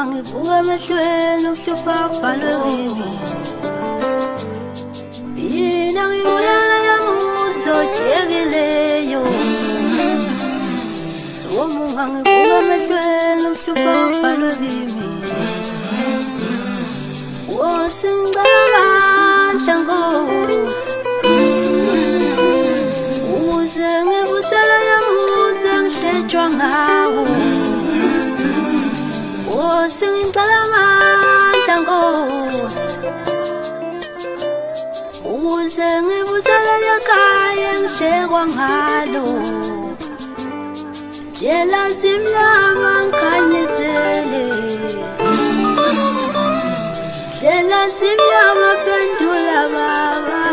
ngibuka emehlweni uhlupha kubhalwe kimi. Mina ngibuyela yamuzo jekeleyo. Ngibuka emehlweni uhlupha kubhalwe kimi. Singicela Nkosi ukuze ngibusele yamuze ngihletshwa ngawo. Singicela Nkosi ukuze ngibusele lekhaya ngihlekwa ngalo. Jela zimnyama ngikhanyisele, jela zimnyama pendula baba.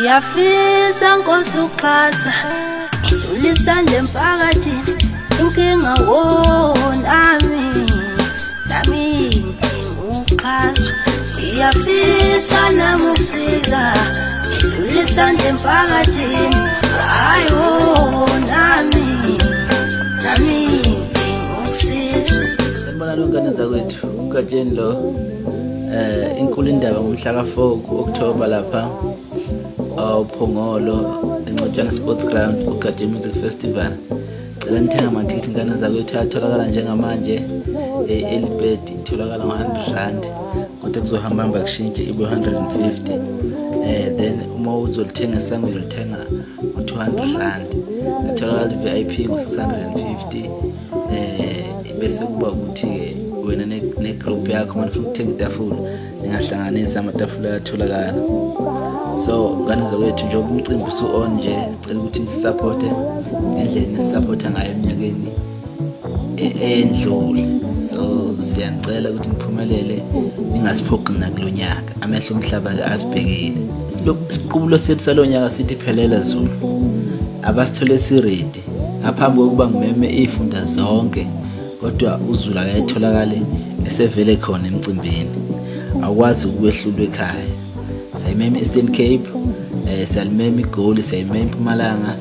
Yafisa Nkosi uxhasa, dlulisandla emphakathini, inkinga wonami, nami ngidinga uxhaso. Yafisa nami ukusiza, dlulisandla emphakathini, hayi wonami, nami ngidinga ukusiza. Sanibona lonke zakwethu ugatsheni lo inkulu indaba ngomhla ka-4 October lapha uPhongolo eNcotshana Sports Ground kuGaje Music Festival. Cela nithenga amathikithi ingane zakwethu atholakala njengamanje eLibet itholakala ngo-R100 kodwa kuzohamba kushintshe ibe 150. Then uma uzolithenga esangweni ulithenga ngo-R200. Atholakala i-VIP ngo-650. Bese kuba ukuthi wena ne-group yakho manifuna ukuthenga itafula ningahlanganisa amatafula ayatholakala. So ngane zakwethu njengoba umcimbi usu-on nje cela ukuthi nisupporte ngendlela nisupporta ngayo eminyakeni endlule. So siyanicela ukuthi niphumelele, ningasiphoqi nakulo nyaka. Amehlo omhlaba asibhekile. Isiqubulo sethu salo nyaka sithi phelela Zulu. Abasithole si-ready ngaphambi kokuba ngimeme ifunda zonke, kodwa uZulu akayitholakale esevele khona emcimbini. Akwazi ukwehlulwa ekhaya. Sayimeme Eastern Cape, salimeme iGoli, sayimeme iMpumalanga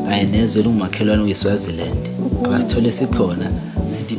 kanye nezwe lungumakhelwane weSwaziland. Abasithole sikhona sithi